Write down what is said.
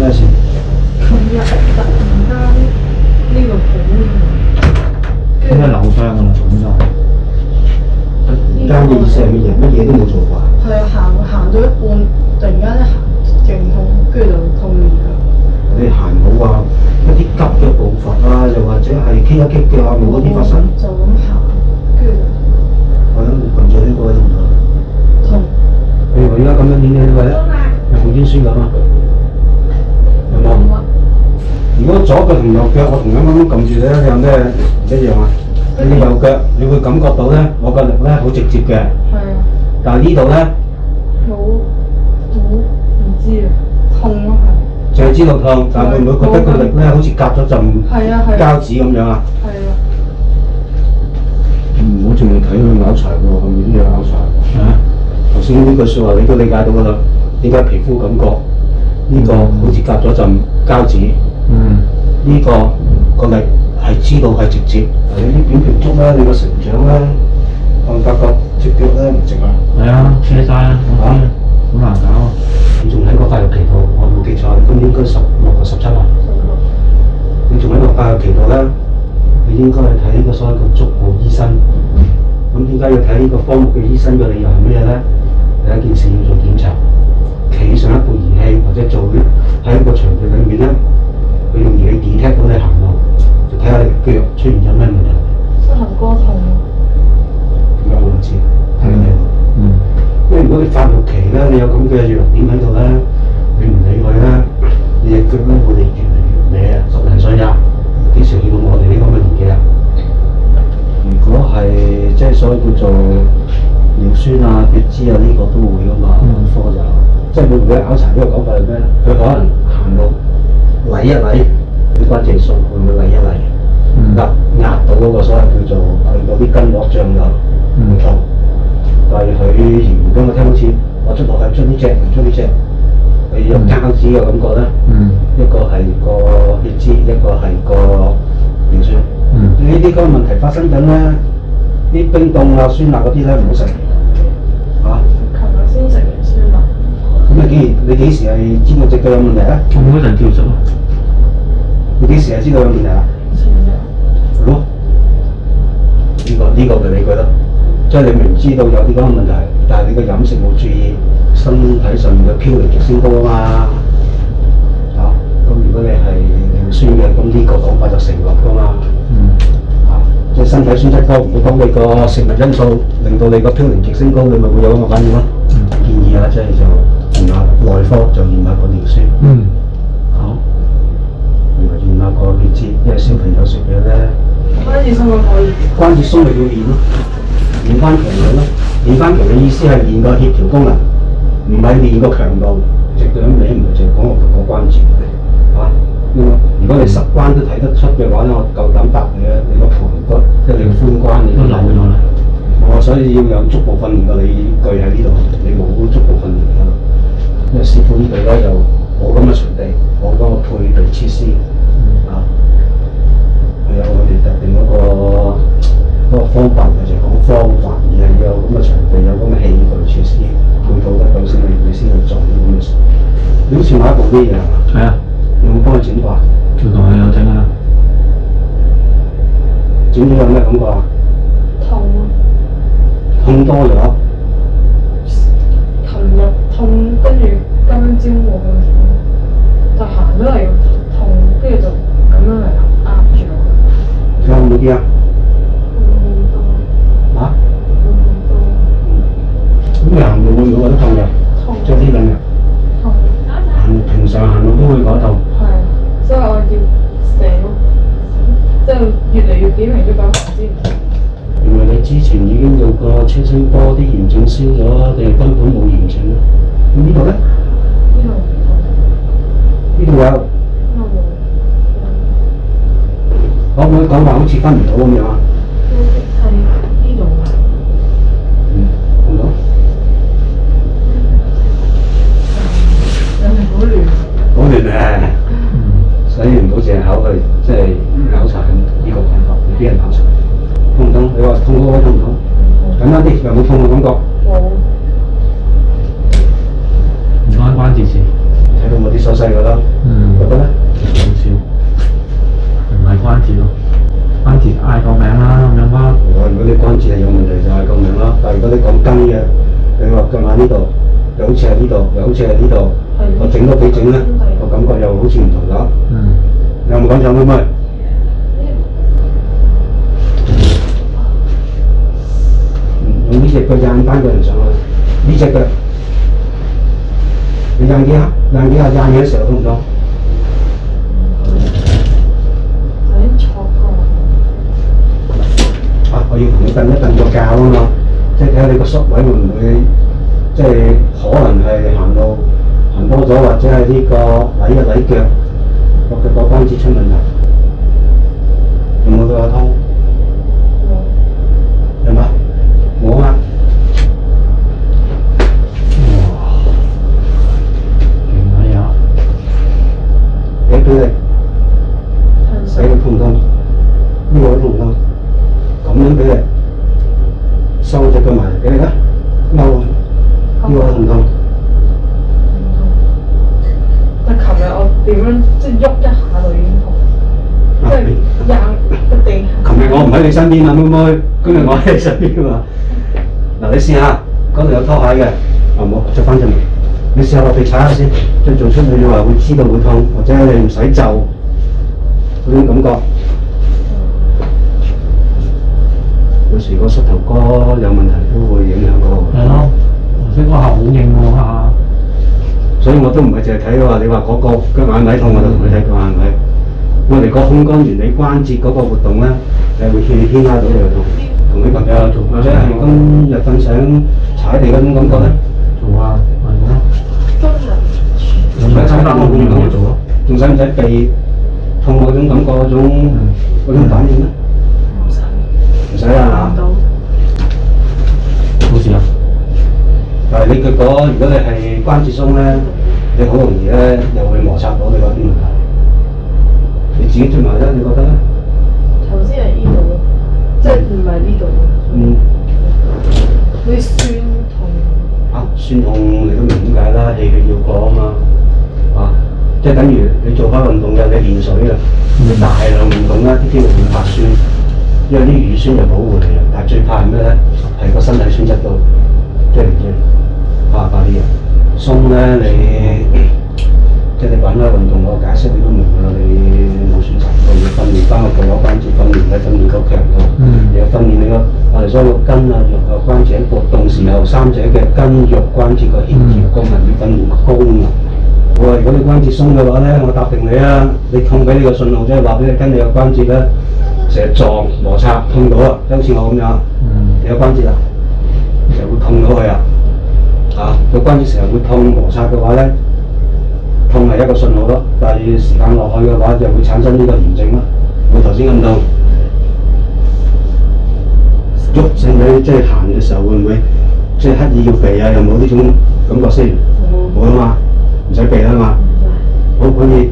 咩事？琴日突然間呢個盤，點解扭傷㗎啦？咁就間嘅意思係乜嘢？乜嘢都冇做過啊？係啊，行到一半，突然間一行勁痛，跟住就痛而家。你行冇啊？一啲急嘅步伐啊，又或者係棘一棘嘅啊，冇嗰啲發生？就咁行，跟住我諗撳咗呢個位痛唔痛？痛。譬如我而家咁樣影嘅呢個咧，有冇啲酸咁啊？有冇？如果左腳同右腳，我同樣咁撳住咧，你有咩唔一樣啊？你右腳你會感覺到咧，我個力咧好直接嘅。係啊。但係呢度咧，好唔知啊，痛咯係。淨係知道痛，但係會唔會覺得個力咧好似夾咗陣膠紙咁樣啊？係啊。唔好淨係睇佢拗柴喎，後面啲嘢拗柴。啊！頭先呢句説話你都理解到㗎啦。點解皮膚感覺呢個好似夾咗陣膠紙？呢個力係知道係直接。你啲扁平足咧，你個成長咧，我發覺隻腳咧唔直啊。係啊，車曬啊！好難搞啊！你仲喺個發育期度，我冇記錯，咁應該16個17啊。你仲喺個發育期度咧，你應該去睇呢個所謂嘅足部醫生。咁點解要睇呢個科目嘅醫生嘅理由係咩咧？第一件事要做檢查，企上一部儀器或者做喺一個場地裏面咧，佢用儀器 detect 到你行路，就睇下你腳出現咗咩問題。膝頭哥痛啊！點解我唔知？睇你。因為如果你發育期咧，你有咁嘅弱點喺度咧，你唔理佢咧，你隻腳咧會越嚟越歪啊！10零歲啊，幾時去到我哋呢咁嘅年紀啊？如果係即係所謂叫做尿酸啊、血脂啊，呢個都會噶嘛。科就即係會唔會拗柴呢個講法係咩？佢可能行到禮一禮，啲關節數會唔會禮一禮？壓到嗰個所謂叫做佢嗰啲筋膜脹咗，唔痛。但係佢形容俾我聽好似我出落去出呢隻，唔出呢隻，佢有膠紙嘅感覺咧。一個係個血脂，一個係個尿酸。呢啲咁嘅問題發生緊咧，啲冰凍啊、酸辣嗰啲咧唔好食。嚇！琴日先食完酸辣。咁你幾時係知道隻腳有問題咧？我嗰陣叫食咯。你幾時係知道有問題啊？前日。好。呢個就理據啦。即係你明知道有啲咁嘅問題，但係你個飲食冇注意，身體上面嘅嘌呤值升高啊嘛。咁如果你係尿酸嘅，咁呢個講法就成立噶嘛。即係身體酸質高，唔會當你個食物因素令到你個嘌呤值升高，你咪會有咁嘅反應咯。建議啊，即係就驗下內科就驗下個尿酸。好。同埋驗下個血脂，因為小朋友食嘢咧。關節鬆可以。關節鬆咪要練咯，練翻強量咯。練翻強嘅意思係練個協調功能，唔係練個強度。隻腳尾唔係淨係講個關節。如果你10關都睇得出嘅話咧，我夠膽答你咧，你個盤骨即係你個髖關你都扭咗啦。所以要有足部訓練嘅理據喺呢度，你冇足部訓練嘅。因為師傅呢度咧就冇咁嘅場地，冇咁嘅配備設施。係有我哋特定嗰個方法，就係講方法，而係要有咁嘅場地，有咁嘅器具設施配套得到先，你先去做呢咁嘅事。你好似買一部機嘅係嘛？係啊。有冇幫佢整過啊？叫同佢有整啊。整咗有咩感覺啊？痛啊！痛多咗。琴日痛，跟住今朝冇咁痛，就行咗嚟痛，跟住就咁樣嚟壓住我。仲有冇啲啊？冇咁多。嚇？冇咁多。咁你行路會唔會覺得痛嘅？痛。即係呢兩日。痛。平常行路都會覺得痛。係，所以我要成個即係越嚟越扁平足咁行先。原來你之前已經做過超聲波啲炎症消咗，定係根本冇炎症咧？咁呢度咧？呢度唔痛。呢度有。呢度冇。可唔可以講話好似分唔到咁樣啊？係呢度啊。見到。好亂。好亂啊！所以唔好淨係考慮即係拗柴呢個講法，你俾人拗柴。痛唔痛？你話痛嗰位痛唔痛？簡單啲，有冇痛嘅感覺？冇。唔關節事。睇到我啲手勢㗎啦。好似喺呢度，又好似喺呢度，我整多幾整咧，個感覺又好似唔同咗。你有冇講錯妹妹？用呢隻腳硬翻個人上去，呢隻腳你硬幾下，硬幾下，硬嘅時候痛唔痛？我要同你蹬一蹬個教啊嘛，即係睇下你個膝位會唔會，即係可能係行多咗，或者係呢個禮一禮腳，個腳關節出問題，有冇對我通？有冇？冇啊！勁啊！有俾力，俾力痛唔痛？呢個痛唔痛？咁樣俾力，收隻腳埋嚟俾你啦，踎啊！呢個痛唔痛？但琴日我點樣即係喐一下就已經痛，即係硬個地下。琴日我唔喺你身邊啊，妹妹，今日我喺你身邊啊嘛。嗱，你試下，嗰度有拖鞋嘅，冇着翻隻襪。你試下落地踩下先，即係做出去你話會知道會痛，或者你唔使就嗰種感覺。有時個膝頭哥有問題都會影響個。係咯，頭先嗰下好硬喎下。所以我都唔係淨係睇話你話嗰個腳眼位痛，我就同你睇腳眼位。我哋個胸肝原理關節嗰個活動咧，係會牽拉到你個痛。同你朋友做，或者係今日瞓醒踩地嗰種感覺咧，做啊，係咯。今日唔使踩單嗰種感覺做咯，仲使唔使避痛嗰種感覺嗰種反應咧？唔使啦嚇。冇事啊。但係你腳嗰，如果你係關節鬆咧，你好容易咧又會摩擦到你嗰啲問題。你自己追埋咧，你覺得咧？頭先係呢度，即係唔係呢度？會酸痛。酸痛你都明點解啦，氣血要過啊嘛，即係等於你做開運動嘅，你練水嘅，你大量運動啦，啲肌肉會發酸，因為啲乳酸就保護你嘅，但係最怕係咩咧？係個身體酸質高，即係唔知怕啲人鬆咧，你即係你玩開運動，我解釋你都明㗎啦，你冇選擇，你要訓練翻個腳踝關節，訓練個強度，你要訓練你個我哋所有筋啊、肉啊、關節喺活動時候，三者嘅筋、肉、關節個協調功能要訓練個功能。好啊，如果你關節鬆嘅話咧，我答定你啊，你痛俾你個信號，即係話俾你跟你個關節咧成日撞摩擦痛到啊，即好似我咁樣，你個關節啊就會痛到佢啊，個關節成日會痛摩擦嘅話咧。痛係一個信號咯，但係時間落去嘅話就會產生呢個炎症咯。我頭先咁痛，喐使唔使即係行嘅時候會唔會即係刻意要避啊？有冇呢種感覺先？冇啊嘛，唔使避啦嘛。好，可以